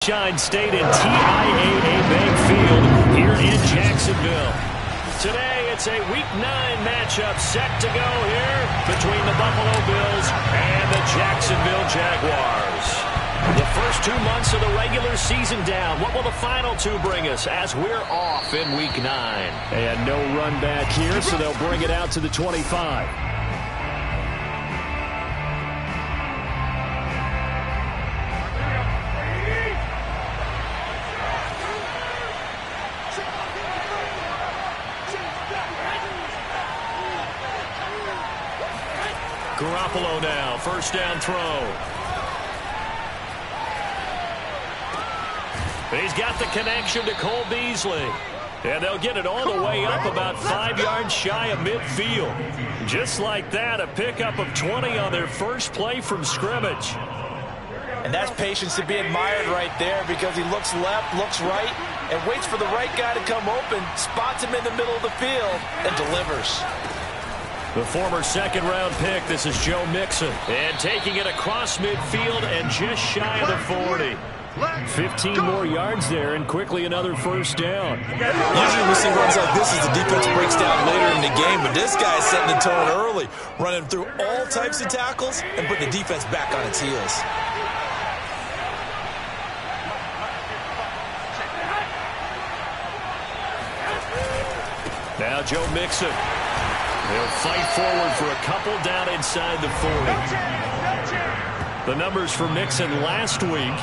Sunshine State and TIAA Bank Field here in Jacksonville. Today, it's a Week 9 matchup set to go here between the Buffalo Bills and the Jacksonville Jaguars. The first 2 months of the regular season down. What will the final 2 bring us as we're off in Week 9? And no run back here, so they'll bring it out to the 25. Garoppolo now, first down throw. He's got the connection to Cole Beasley. And they'll get it all the way up about 5 yards shy of midfield. Just like that, a pickup of 20 on their first play from scrimmage. And that's patience to be admired right there, because he looks left, looks right, and waits for the right guy to come open, spots him in the middle of the field, and delivers. The former second-round pick, this is Joe Mixon. And taking it across midfield and just shy of the 40. 15 more yards there, and quickly another first down. Usually we see runs like this as the defense breaks down later in the game, but this guy's setting the tone early, running through all types of tackles and putting the defense back on its heels. Now Joe Mixon. He'll fight forward for a couple down inside the 40. The numbers for Mixon last week: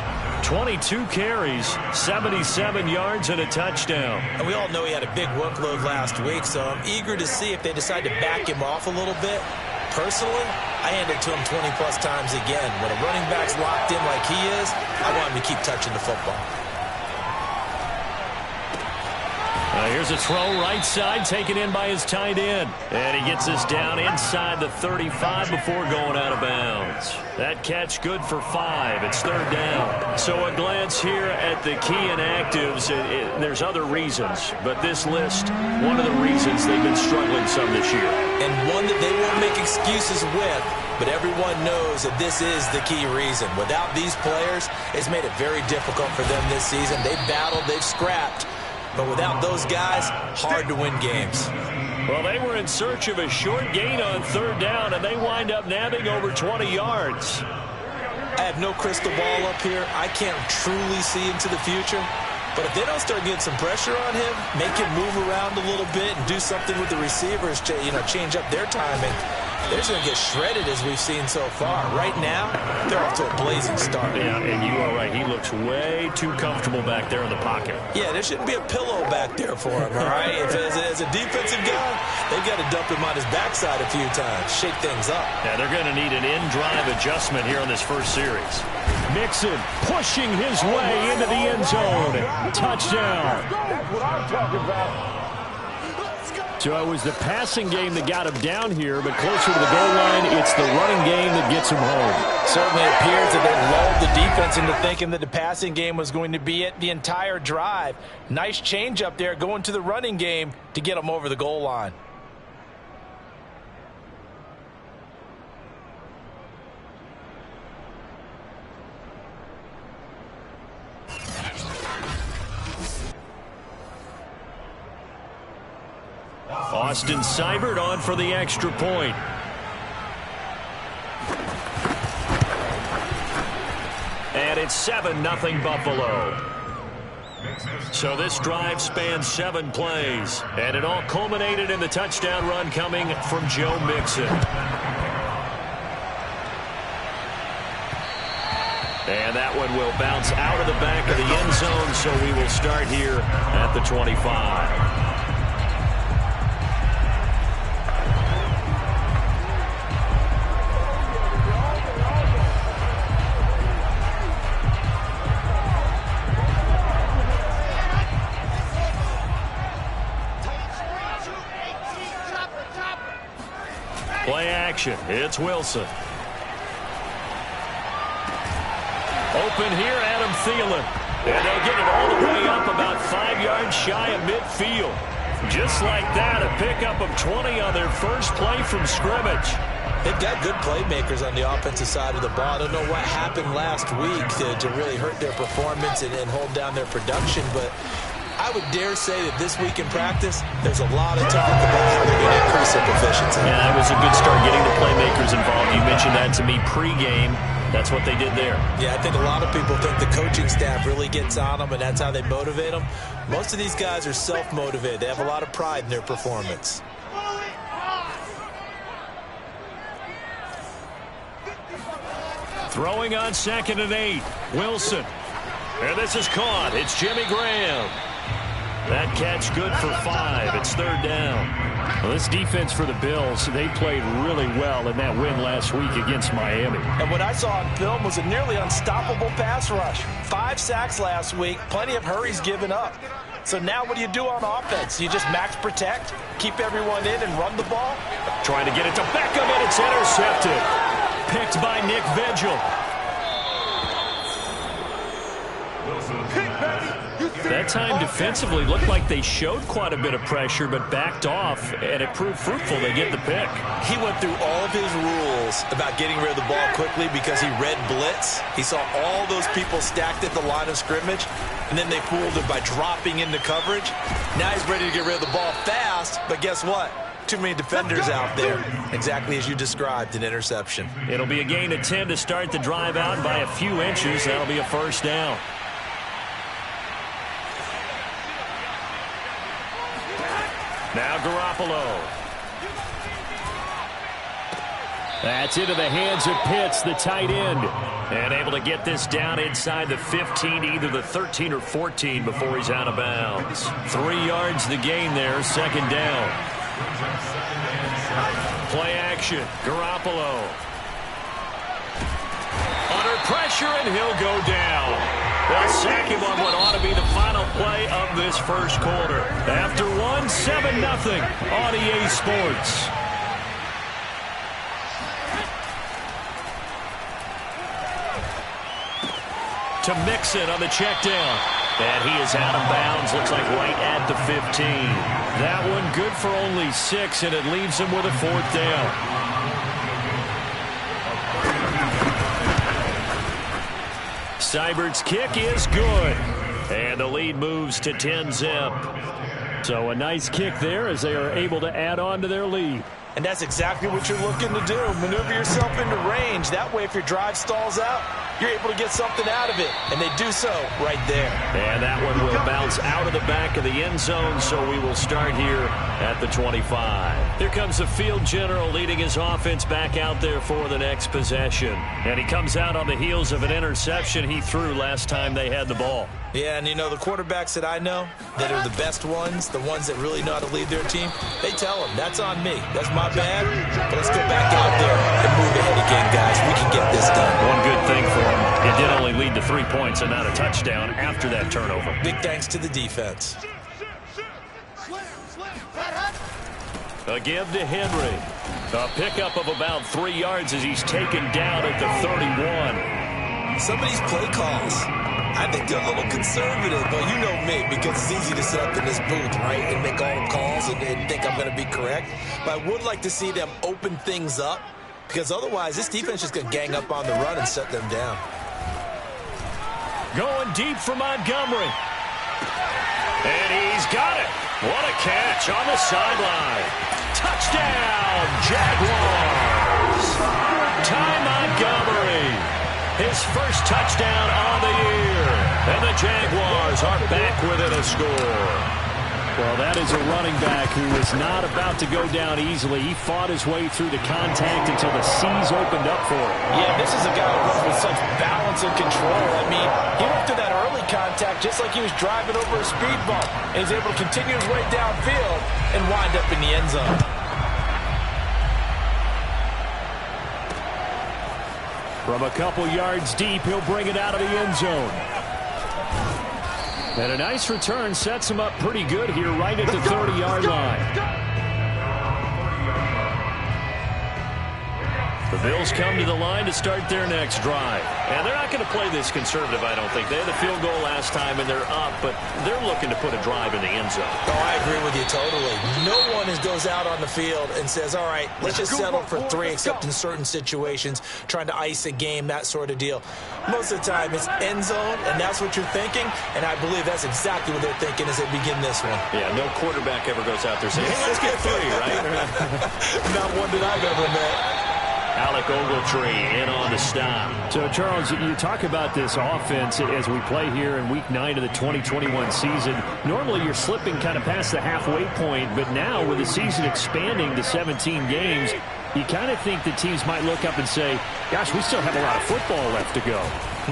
22 carries, 77 yards, and a touchdown. And we all know he had a big workload last week, so I'm eager to see if they decide to back him off a little bit. Personally, I hand it to him 20-plus times again. When a running back's locked in like he is, I want him to keep touching the football. Here's a throw right side, taken in by his tight end. And he gets us down inside the 35 before going out of bounds. That catch good for 5. It's third down. So a glance here at the key inactives. There's other reasons, but this list, one of the reasons they've been struggling some this year. And one that they won't make excuses with, but everyone knows that this is the key reason. Without these players, it's made it very difficult for them this season. They've battled, they've scrapped. But without those guys, hard to win games. Well, they were in search of a short gain on third down, and they wind up nabbing over 20 yards. I have no crystal ball up here. I can't truly see into the future. But if they don't start getting some pressure on him, make him move around a little bit and do something with the receivers, change up their timing, they're just going to get shredded as we've seen so far. Right now, they're off to a blazing start. Yeah, and you are right. He looks way too comfortable back there in the pocket. Yeah, there shouldn't be a pillow back there for him, all right? If as a defensive guy, they've got to dump him on his backside a few times, shake things up. Yeah, they're going to need an in-drive adjustment here on this first series. Mixon pushing his way into the end zone. Touchdown. That's what I'm talking about. So it was the passing game that got him down here, but closer to the goal line, it's the running game that gets him home. Certainly appears that they lulled the defense into thinking that the passing game was going to be it the entire drive. Nice change up there going to the running game to get them over the goal line. Austin Seibert on for the extra point. And it's 7-0 Buffalo. So this drive spans 7 plays. And it all culminated in the touchdown run coming from Joe Mixon. And that one will bounce out of the back of the end zone, so we will start here at the 25. Play action. It's Wilson. Open here, Adam Thielen. And they'll get it all the way up about 5 yards shy of midfield. Just like that, a pickup of 20 on their first play from scrimmage. They've got good playmakers on the offensive side of the ball. I don't know what happened last week to really hurt their performance and hold down their production, but I would dare say that this week in practice, there's a lot of talk about how they're going to increase their proficiency. Yeah, that was a good start getting the playmakers involved. You mentioned that to me pregame. That's what they did there. Yeah, I think a lot of people think the coaching staff really gets on them, and that's how they motivate them. Most of these guys are self-motivated. They have a lot of pride in their performance. Throwing on 2nd and 8. Wilson. And this is caught. It's Jimmy Graham. That catch good for 5. It's 3rd down. Well, this defense for the Bills, they played really well in that win last week against Miami. And what I saw on film was a nearly unstoppable pass rush. 5 sacks last week, plenty of hurries given up. So now what do you do on offense? You just max protect, keep everyone in, and run the ball? Trying to get it to Beckham, and it's intercepted. Picked by Nick Vigil. That time defensively looked like they showed quite a bit of pressure but backed off, and it proved fruitful. They get the pick. He went through all of his rules about getting rid of the ball quickly because he read blitz. He saw all those people stacked at the line of scrimmage, and then they fooled him by dropping into coverage. Now he's ready to get rid of the ball fast, but guess what? Too many defenders out there. Exactly as you described, an interception. It'll be a gain of 10 to start the drive out by a few inches. That'll be a 1st down. Now Garoppolo. That's into the hands of Pitts, the tight end. And able to get this down inside the 15, either the 13 or 14 before he's out of bounds. 3 yards the gain there, 2nd down. Play action, Garoppolo. Under pressure, and he'll go down. They'll sack him on what ought to be the final play of this 1st quarter. After 1, 7-0 on EA Sports. To Mixon on the check down. And he is out of bounds, looks like right at the 15. That one good for only 6, and it leaves him with a 4th down. Seibert's kick is good. And the lead moves to 10-zip. So a nice kick there as they are able to add on to their lead. And that's exactly what you're looking to do. Maneuver yourself into range. That way, if your drive stalls out, you're able to get something out of it. And they do so right there. And that one will bounce out of the back of the end zone, so we will start here at the 25. Here comes the field general leading his offense back out there for the next possession. And he comes out on the heels of an interception he threw last time they had the ball. Yeah, and you know, the quarterbacks that I know that are the best ones, the ones that really know how to lead their team, they tell them, that's on me. That's my bad, but let's go back out there and move ahead again, guys. We can get this done. One good thing for him, it did only lead to 3 points and not a touchdown after that turnover. Big thanks to the defense. A give to Henry. A pickup of about 3 yards as he's taken down at the 31. Some of these play calls, I think they're a little conservative, but you know me, because it's easy to sit up in this booth, right, and make all the calls and think I'm going to be correct. But I would like to see them open things up, because otherwise this defense is going to gang up on the run and shut them down. Going deep for Montgomery. And he's got it. What a catch on the sideline. Touchdown, Jaguars. Ty Montgomery. His first touchdown on the year. And the Jaguars are back within a score. Well, that is a running back who was not about to go down easily. He fought his way through the contact until the seas opened up for him. Yeah, this is a guy who runs with such balance and control. I mean, he went through that early contact just like he was driving over a speed bump. And he's able to continue his way downfield and wind up in the end zone. From a couple yards deep, he'll bring it out of the end zone. And a nice return sets him up pretty good here right at the 30-yard line. Bills come to the line to start their next drive. And they're not going to play this conservative, I don't think. They had a field goal last time, and they're up, but they're looking to put a drive in the end zone. Oh, I agree with you totally. No one goes out on the field and says, all right, let's just settle for 3, except in certain situations, trying to ice a game, that sort of deal. Most of the time, it's end zone, and that's what you're thinking, and I believe that's exactly what they're thinking as they begin this one. Yeah, no quarterback ever goes out there saying, hey, let's get 3, right? Not one that I've ever met. Alec Ogletree in on the stop. So, Charles, you talk about this offense as we play here in Week 9 of the 2021 season. Normally, you're slipping kind of past the halfway point, but now with the season expanding to 17 games, you kind of think the teams might look up and say, gosh, we still have a lot of football left to go.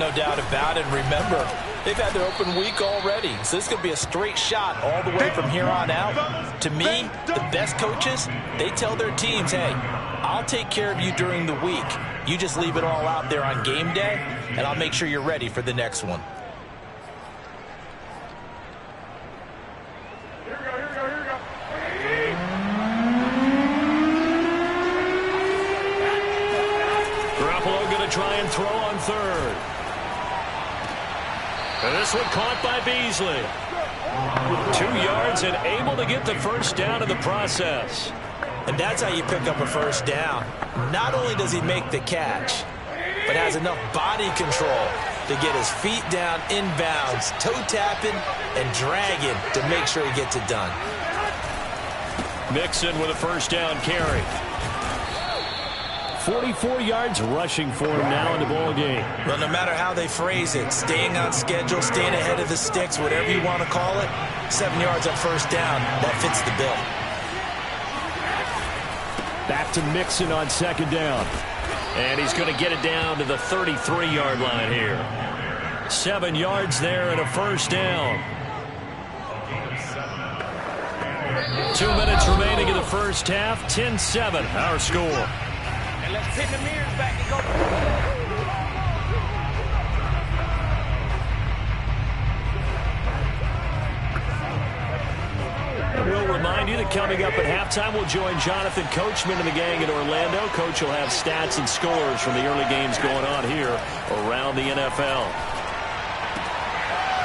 No doubt about it. Remember, they've had their open week already, so this is going to be a straight shot all the way from here on out. To me, the best coaches, they tell their teams, hey, I'll take care of you during the week. You just leave it all out there on game day, and I'll make sure you're ready for the next one. Garoppolo going to try and throw on third. And this one caught by Beasley. 2 yards and able to get the first down in the process. And that's how you pick up a first down. Not only does he make the catch, but has enough body control to get his feet down inbounds, toe tapping and dragging to make sure he gets it done. Mixon with a first down carry. 44 yards rushing for him now in the ball game. Well, no matter how they phrase it, staying on schedule, staying ahead of the sticks, whatever you want to call it, 7 yards on first down, that fits the bill. Back to Mixon on second down. And he's going to get it down to the 33-yard line here. 7 yards there and a first down. 2 minutes remaining in the first half. 10-7, our score. And let's pin the mirrors back and go. We'll remind you that coming up at halftime, we'll join Jonathan Coachman and the gang in Orlando. Coach will have stats and scores from the early games going on here around the NFL.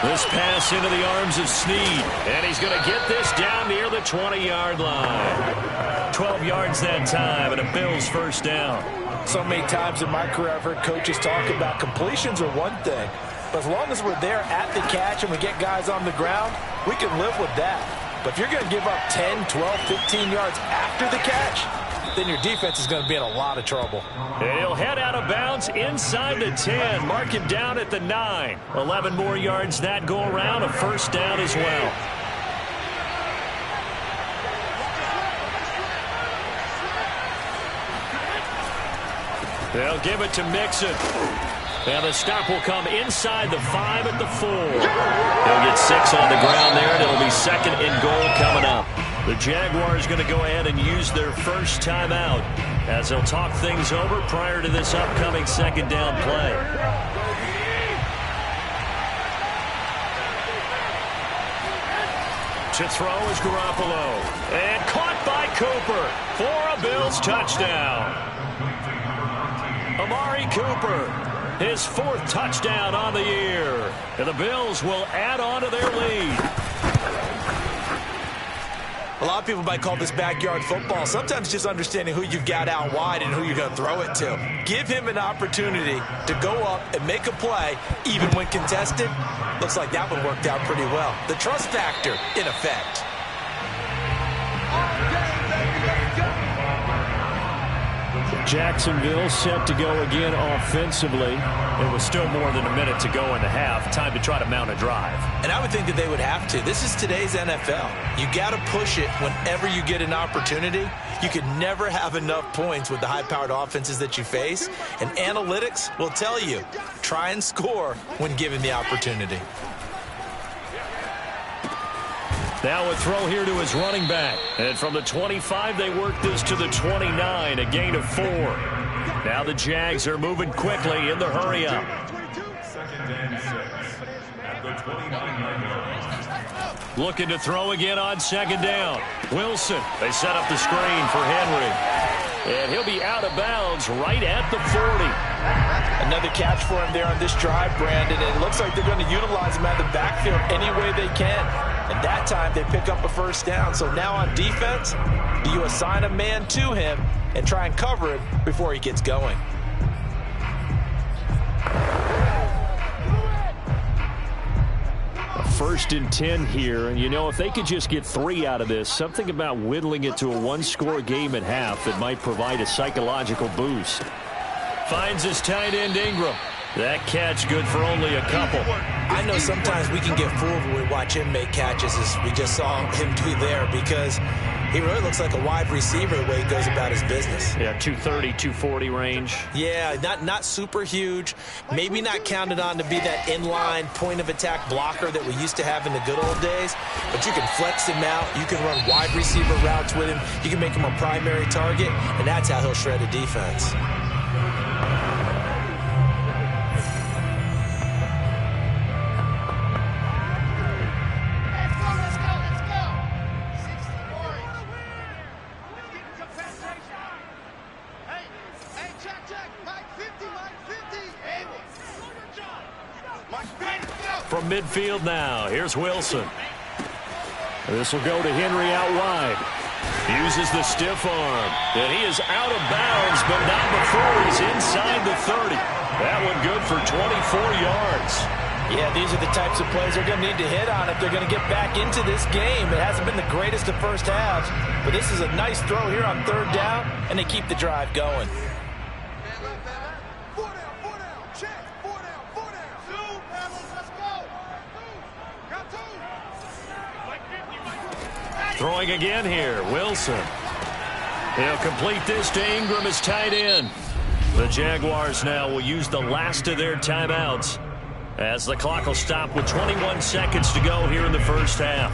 This pass into the arms of Snead, and he's going to get this down near the 20-yard line. 12 yards that time, and a Bills first down. So many times in my career, I've heard coaches talk about completions are one thing, but as long as we're there at the catch and we get guys on the ground, we can live with that. But if you're going to give up 10, 12, 15 yards after the catch, then your defense is going to be in a lot of trouble. And he'll head out of bounds inside the 10. Mark him down at the 9. 11 more yards that go around, a first down as well. They'll give it to Mixon. And the stop will come inside the 5 at the 4. He'll get 6 on the ground there, and it'll be second and goal coming up. The Jaguars going to go ahead and use their first timeout as they'll talk things over prior to this upcoming second down play. To throw is Garoppolo. And caught by Cooper for a Bills touchdown. Amari Cooper. His 4th touchdown on the year. And the Bills will add on to their lead. A lot of people might call this backyard football. Sometimes just understanding who you've got out wide and who you're going to throw it to. Give him an opportunity to go up and make a play, even when contested. Looks like that one worked out pretty well. The trust factor in effect. Jacksonville set to go again offensively. It was still more than a minute to go in the half. Time to try to mount a drive. And I would think that they would have to. This is today's NFL. You got to push it whenever you get an opportunity. You can never have enough points with the high-powered offenses that you face. And analytics will tell you, try and score when given the opportunity. Now a throw here to his running back. And from the 25, they work this to the 29, a gain of 4. Now the Jags are moving quickly in the hurry-up. Looking to throw again on second down. Wilson, they set up the screen for Henry. And he'll be out of bounds right at the 40. Another catch for him there on this drive, Brandon. And it looks like they're going to utilize him out of the backfield any way they can. And that time they pick up a first down. So now on defense, do you assign a man to him and try and cover him before he gets going? First and 10 here, and you know, if they could just get 3 out of this, something about whittling it to a one-score game at half that might provide a psychological boost. Finds his tight end Ingram. That catch good for only a couple. I know sometimes we can get fooled when we watch him make catches, as we just saw him do there, because he really looks like a wide receiver the way he goes about his business. Yeah, 230, 240 range. Yeah, not super huge. Maybe not counted on to be that inline point-of-attack blocker that we used to have in the good old days. But you can flex him out. You can run wide receiver routes with him. You can make him a primary target, and that's how he'll shred a defense. From midfield now, here's Wilson. This will go to Henry out wide. Uses the stiff arm. And he is out of bounds, but not before he's inside the 30. That one good for 24 yards. Yeah, these are the types of plays they're going to need to hit on if they're going to get back into this game. It hasn't been the greatest of first halves, but this is a nice throw here on third down, and they keep the drive going. Throwing again here, Wilson. He'll complete this to Ingram as tight end. The Jaguars now will use the last of their timeouts as the clock will stop with 21 seconds to go here in the first half.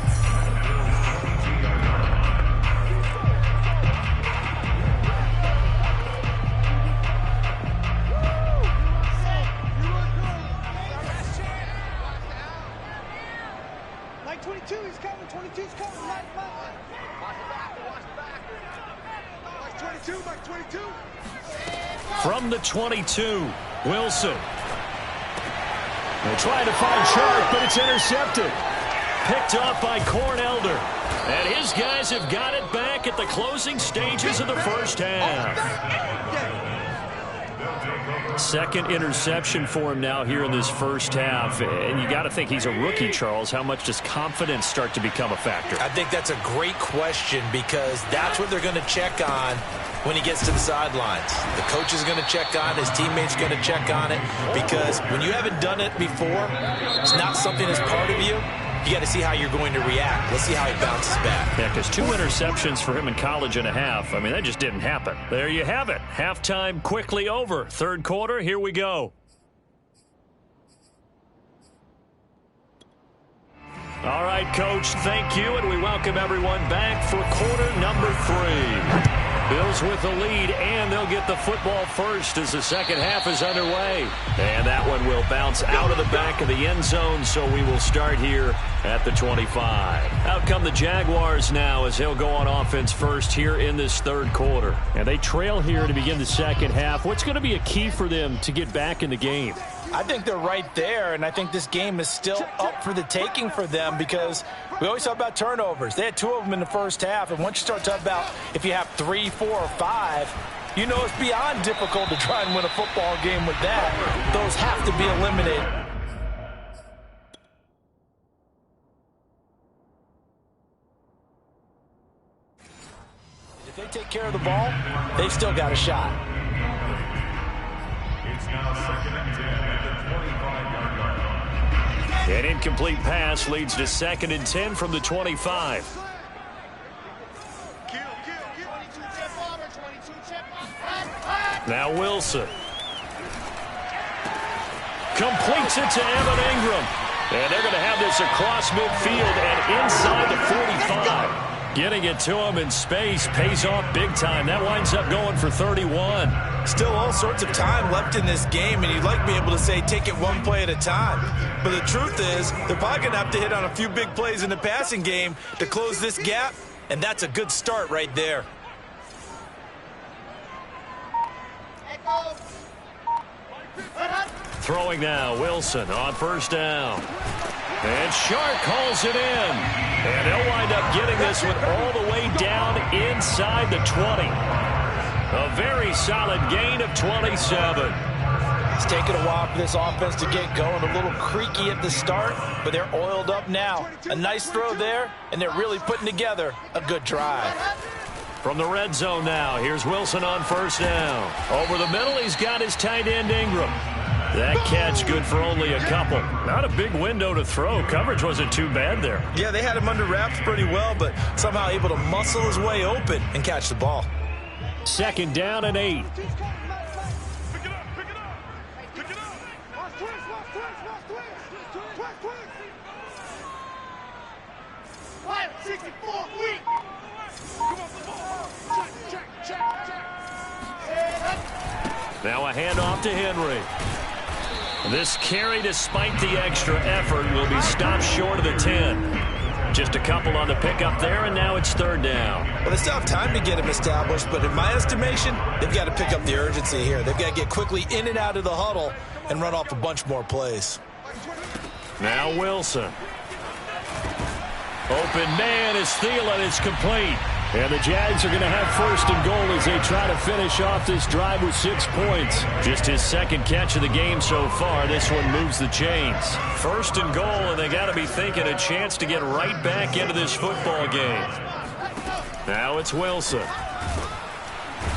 Like 22, he's coming. 22's coming. Like 22, like 22. From the 22, Wilson. They try to find Chark, but it's intercepted. Picked off by Corn Elder. And his guys have got it back at the closing stages of the first half. Second interception for him now here in this first half. And you got to think he's a rookie, Charles. How much does confidence start to become a factor? I think that's a great question, because that's what they're going to check on when he gets to the sidelines. The coach is going to check on, his teammates going to check on it, because when you haven't done it before, it's not something that's part of you. You got to see how you're going to react. Let's see how he bounces back. Yeah, because 2 interceptions for him in college and a half. I mean, that just didn't happen. There you have it. Halftime quickly over. Third quarter, here we go. All right, Coach, thank you, and we welcome everyone back for quarter number 3. Bills with the lead, and they'll get the football first as the second half is underway. And that one will bounce out of the back of the end zone, so we will start here at the 25. Out come the Jaguars now as he'll go on offense first here in this third quarter. And they trail here to begin the second half. What's going to be a key for them to get back in the game? I think they're right there, and I think this game is still up for the taking for them, because we always talk about turnovers. They had 2 of them in the first half, and once you start talking about if you have 3, 4, or 5, you know it's beyond difficult to try and win a football game with that. Those have to be eliminated. If they take care of the ball, they've still got a shot. It's now second and 10 at the 25-yard line. An incomplete pass leads to 2nd and 10 from the 25. Now Wilson. Completes it to Evan Ingram. And they're going to have this across midfield and inside the 45. Getting it to him in space pays off big time. That winds up going for 31. Still all sorts of time left in this game, and you'd like to be able to say take it one play at a time. But the truth is, they're probably going to have to hit on a few big plays in the passing game to close this gap, and that's a good start right there. Throwing now, Wilson on first down. And Shark calls it in. And they'll wind up getting this one all the way down inside the 20. A very solid gain of 27. It's taken a while for this offense to get going. A little creaky at the start, but they're oiled up now. A nice throw there, and they're really putting together a good drive. From the red zone now, here's Wilson on first down. Over the middle, he's got his tight end Ingram. That catch good for only a couple. Not a big window to throw. Coverage wasn't too bad there. Yeah, they had him under wraps pretty well, but somehow able to muscle his way open and catch the ball. 2nd down and 8. Now a handoff to Henry. This carry, despite the extra effort, will be stopped short of the 10. Just a couple on the pickup there, and now it's 3rd down. Well, they still have time to get him established, but in my estimation, they've got to pick up the urgency here. They've got to get quickly in and out of the huddle and run off a bunch more plays. Now Wilson. Open man is Thielen. It's complete. And the Jags are going to have 1st and goal as they try to finish off this drive with 6 points. Just his 2nd catch of the game so far. This one moves the chains. 1st and goal, and they got to be thinking a chance to get right back into this football game. Now it's Wilson.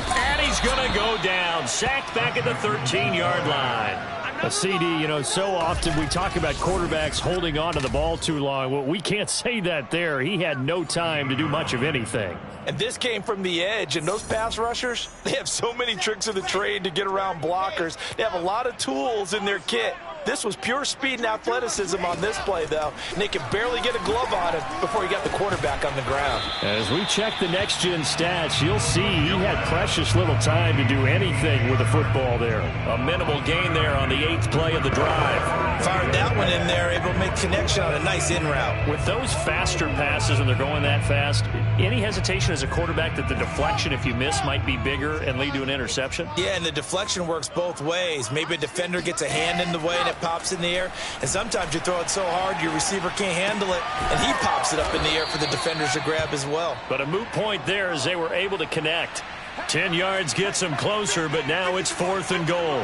And he's going to go down. Sacked back at the 13-yard line. A CD, so often we talk about quarterbacks holding on to the ball too long. Well, we can't say that there. He had no time to do much of anything. And this came from the edge, and those pass rushers, they have so many tricks of the trade to get around blockers. They have a lot of tools in their kit. This was pure speed and athleticism on this play, though. And they could barely get a glove on him before he got the quarterback on the ground. As we check the next-gen stats, you'll see he had precious little time to do anything with the football there. A minimal gain there on the 8th play of the drive. Fired that one in there, able to make connection on a nice in route. With those faster passes when they're going that fast, any hesitation as a quarterback that the deflection, if you miss, might be bigger and lead to an interception? Yeah, and the deflection works both ways. Maybe a defender gets a hand in the way and it pops in the air, and sometimes you throw it so hard your receiver can't handle it, and he pops it up in the air for the defenders to grab as well. But a moot point there as they were able to connect. 10 yards gets them closer, but now it's 4th and goal.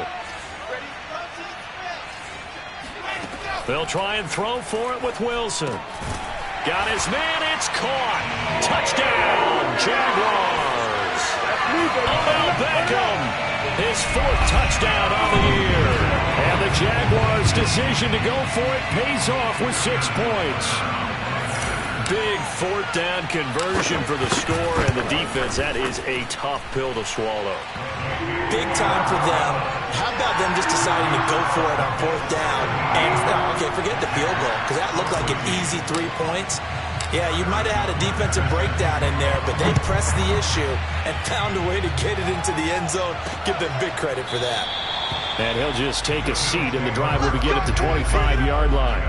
They'll try and throw for it with Wilson. Got his man, it's caught. Touchdown, Jaguars. Odell Beckham, his 4th touchdown on the year. And the Jaguars' decision to go for it pays off with 6 points. Big 4th down conversion for the score, and the defense, that is a tough pill to swallow. Big time for them. How about them just deciding to go for it on 4th down? And, okay, forget the field goal, because that looked like an easy 3 points. Yeah, you might have had a defensive breakdown in there, but they pressed the issue and found a way to get it into the end zone. Give them big credit for that. And he'll just take a seat, and the drive will begin at the 25-yard line.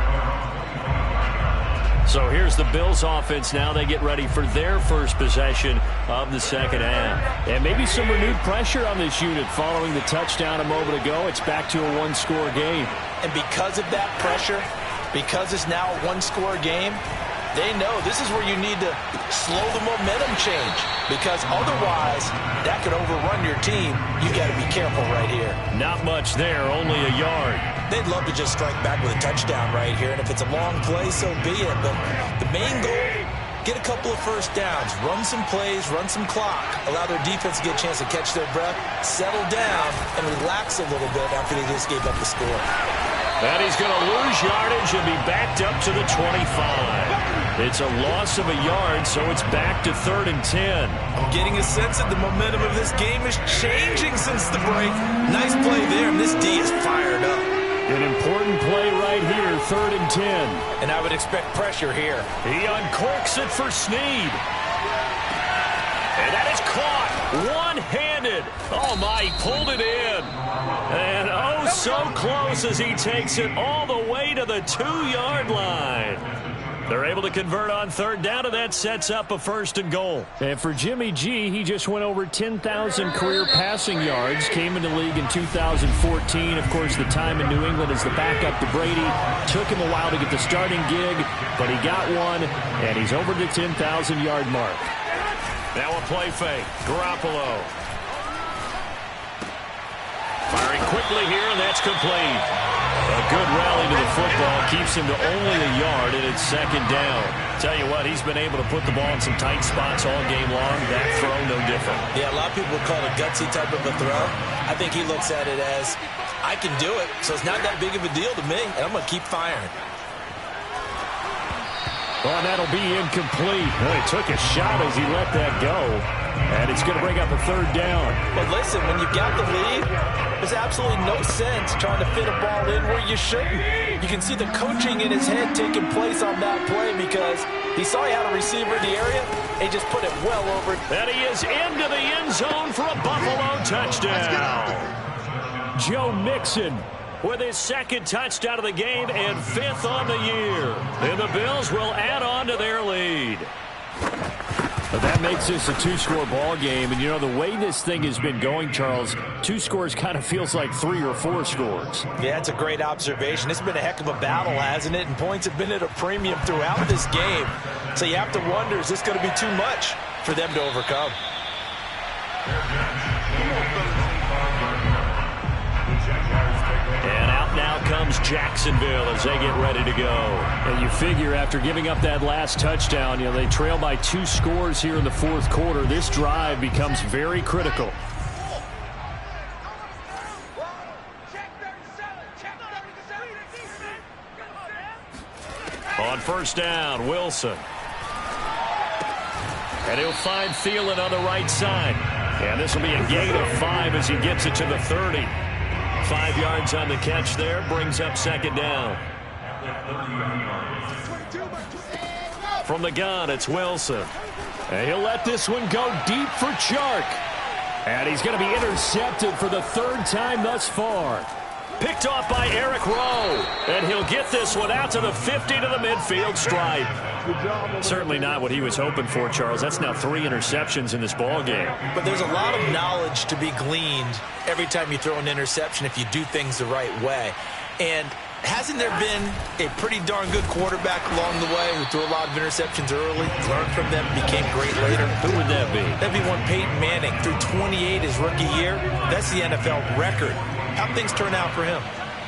So here's the Bills offense now. They get ready for their first possession of the 2nd half. And maybe some renewed pressure on this unit following the touchdown a moment ago. It's back to a 1-score game. And because of that pressure, because it's now a 1-score game, they know this is where you need to slow the momentum change, because otherwise that could overrun your team. You got to be careful right here. Not much there, only a yard. They'd love to just strike back with a touchdown right here, and if it's a long play, so be it. But the main goal, get a couple of first downs, run some plays, run some clock, allow their defense to get a chance to catch their breath, settle down, and relax a little bit after they just gave up the score. And he's going to lose yardage and be backed up to the 25. It's a loss of a yard, so it's back to 3rd and 10. I'm getting a sense that the momentum of this game is changing since the break. Nice play there, and this D is fired up. An important play right here, 3rd and 10. And I would expect pressure here. He uncorks it for Snead. And that is caught one-handed. Oh, my, he pulled it in. And oh, so close as he takes it all the way to the 2-yard line. They're able to convert on third down, and that sets up a 1st and goal. And for Jimmy G, he just went over 10,000 career passing yards, came into the league in 2014. Of course, the time in New England as the backup to Brady. Took him a while to get the starting gig, but he got one, and he's over the 10,000-yard mark. Now a play fake. Garoppolo. Firing quickly here, and that's complete. A good rally to the football keeps him to only a yard, and it's 2nd down. Tell you what, he's been able to put the ball in some tight spots all game long. That throw, no different. Yeah, a lot of people would call it a gutsy type of a throw. I think he looks at it as, I can do it, so it's not that big of a deal to me, and I'm going to keep firing. Oh, and that'll be incomplete. Well, he took a shot as he let that go. And it's going to bring up a 3rd down. But listen, when you've got the lead, there's absolutely no sense trying to fit a ball in where you shouldn't. You can see the coaching in his head taking place on that play because he saw he had a receiver in the area. And he just put it well over. And he is into the end zone for a Buffalo touchdown. Joe Mixon with his 2nd touchdown of the game and 5th on the year. And the Bills will add on to their lead. But that makes this a 2-score ball game. And, you know, the way this thing has been going, Charles, 2 scores kind of feels like 3 or 4 scores. Yeah, that's a great observation. It's been a heck of a battle, hasn't it? And points have been at a premium throughout this game. So you have to wonder, is this going to be too much for them to overcome? And out now comes Jacksonville as they get ready to go. And you figure after giving up that last touchdown, you know, they trail by 2 scores here in the 4th quarter. This drive becomes very critical. On 1st down, Wilson. And he'll find Thielen on the right side. And this will be a gain of 5 as he gets it to the 30. 5 yards on the catch there, brings up 2nd down. From the gun, it's Wilson. And he'll let this one go deep for Chark. And he's going to be intercepted for the 3rd time thus far. Picked off by Eric Rowe. And he'll get this one out to the 50 to the midfield stripe. Certainly not what he was hoping for, Charles. That's now 3 interceptions in this ball game. But there's a lot of knowledge to be gleaned every time you throw an interception if you do things the right way. And hasn't there been a pretty darn good quarterback along the way who threw a lot of interceptions early, learned from them, became great later? Who would that be? That'd be one Peyton Manning. Threw 28 his rookie year. That's the NFL record. How'd things turn out for him?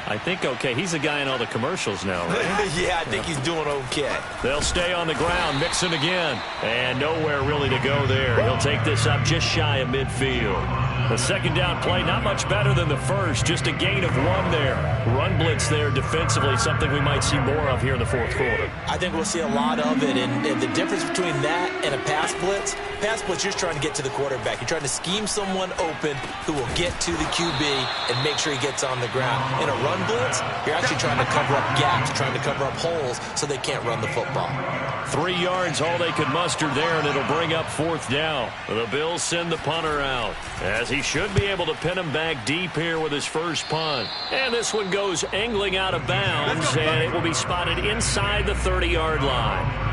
I think okay. He's the guy in all the commercials now, right? Yeah, I think he's doing okay. They'll stay on the ground, Mixon again. And nowhere really to go there. He'll take this up just shy of midfield. The 2nd down play, not much better than the first. Just a gain of 1 there. Run blitz there defensively, something we might see more of here in the 4th quarter. I think we'll see a lot of it. And the difference between that and a pass blitz, you're trying to get to the quarterback. You're trying to scheme someone open who will get to the QB and make sure he gets on the ground. In a run blitz, you're actually trying to cover up gaps, trying to cover up holes so they can't run the football. 3 yards, all they could muster there, and it'll bring up 4th down. The Bills send the punter out, as he should be able to pin him back deep here with his first punt. And this one goes angling out of bounds, and it will be spotted inside the 30-yard line.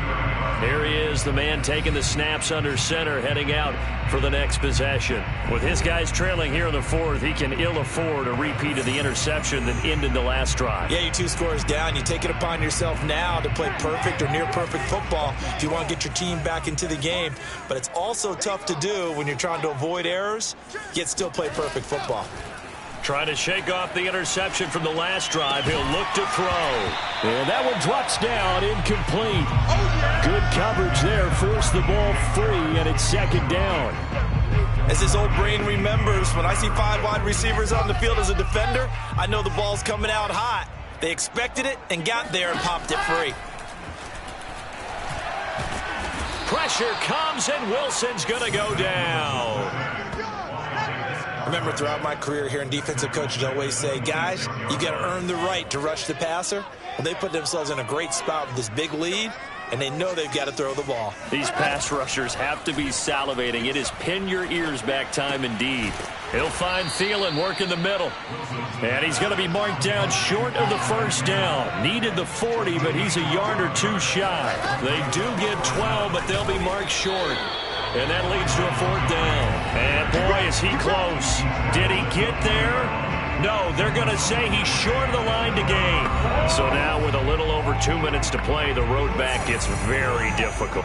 Here he is, the man taking the snaps under center, heading out for the next possession. With his guys trailing here in the 4th, he can ill afford a repeat of the interception that ended the last drive. Yeah, you're 2 scores down. You take it upon yourself now to play perfect or near perfect football if you want to get your team back into the game. But it's also tough to do when you're trying to avoid errors, yet still play perfect football. Trying to shake off the interception from the last drive. He'll look to throw. And that one drops down, incomplete. Good coverage there, forced the ball free, and it's 2nd down. As his old brain remembers, when I see 5 wide receivers on the field as a defender, I know the ball's coming out hot. They expected it and got there and popped it free. Pressure comes, and Wilson's going to go down. I remember throughout my career here in defensive coaches always say, guys, you got to earn the right to rush the passer. Well, they put themselves in a great spot with this big lead, and they know they've got to throw the ball. These pass rushers have to be salivating. It is pin your ears back time indeed. He'll find Thielen working the middle. And he's going to be marked down short of the first down. Needed the 40, but he's a yard or two shy. They do get 12, but they'll be marked short. And that leads to a 4th down. And boy, is he close. Did he get there? No, they're going to say he's short of the line to gain. So now with a little over 2 minutes to play, the road back gets very difficult.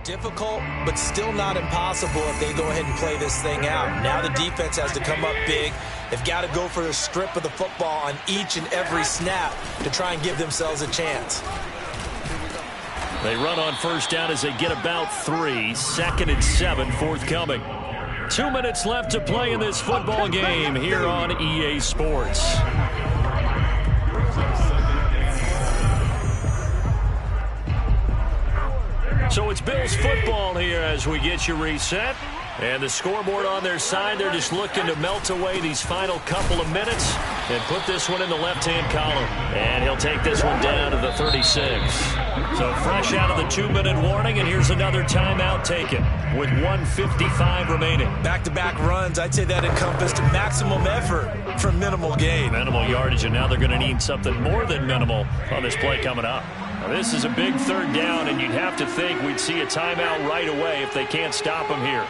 Difficult, but still not impossible if they go ahead and play this thing out. Now the defense has to come up big. They've got to go for a strip of the football on each and every snap to try and give themselves a chance. They run on first down as they get about 3. 2nd and 7 forthcoming. 2 minutes left to play in this football game here on EA Sports. So it's Bills football here as we get you reset. And the scoreboard on their side, they're just looking to melt away these final couple of minutes and put this one in the left-hand column. And he'll take this one down to the 36. So fresh out of the 2-minute warning, and here's another timeout taken with 1:55 remaining. Back-to-back runs, I'd say that encompassed maximum effort for minimal gain. Minimal yardage, and now they're going to need something more than minimal on this play coming up. Now, this is a big 3rd down, and you'd have to think we'd see a timeout right away if they can't stop them here.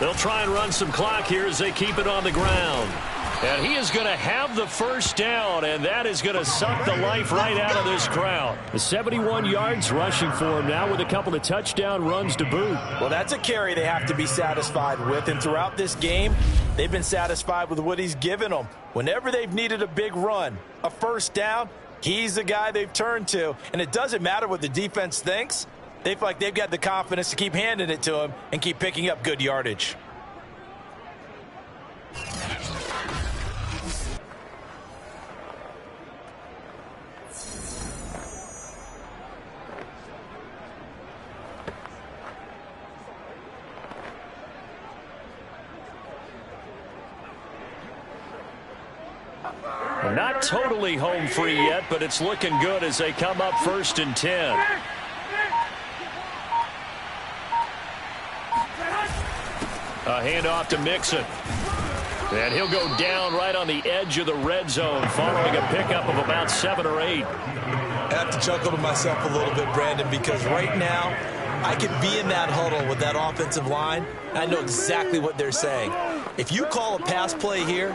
They'll try and run some clock here as they keep it on the ground. And he is going to have the first down, and that is going to suck the life right out of this crowd. The 71 yards rushing for him now with a couple of touchdown runs to boot. Well, that's a carry they have to be satisfied with, and throughout this game, they've been satisfied with what he's given them. Whenever they've needed a big run, a first down, he's the guy they've turned to. And it doesn't matter what the defense thinks. They feel like they've got the confidence to keep handing it to him and keep picking up good yardage. Not totally home free yet, but it's looking good as they come up 1st and 10. A handoff to Mixon. And he'll go down right on the edge of the red zone following a pickup of about 7 or 8. I have to chuckle to myself a little bit, Brandon, because right now I could be in that huddle with that offensive line, and I know exactly what they're saying. If you call a pass play here,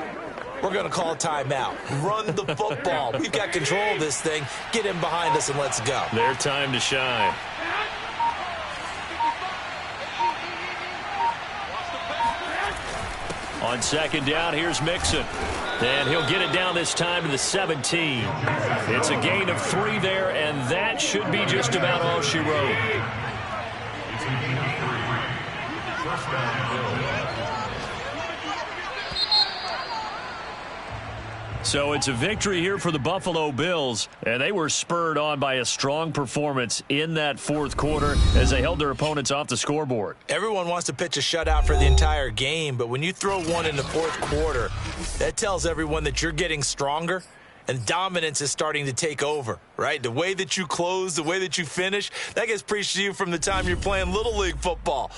we're going to call a timeout. Run the football. We've got control of this thing. Get in behind us and let's go. Their time to shine. On second down, here's Mixon. And he'll get it down this time to the 17. It's a gain of 3 there, and that should be just about all she wrote. It's a gain of 3. First down, Bills. So it's a victory here for the Buffalo Bills, and they were spurred on by a strong performance in that fourth quarter as they held their opponents off the scoreboard. Everyone wants to pitch a shutout for the entire game, but when you throw one in the fourth quarter, that tells everyone that you're getting stronger and dominance is starting to take over, right? The way that you close, the way that you finish, that gets preached to you from the time you're playing Little League football.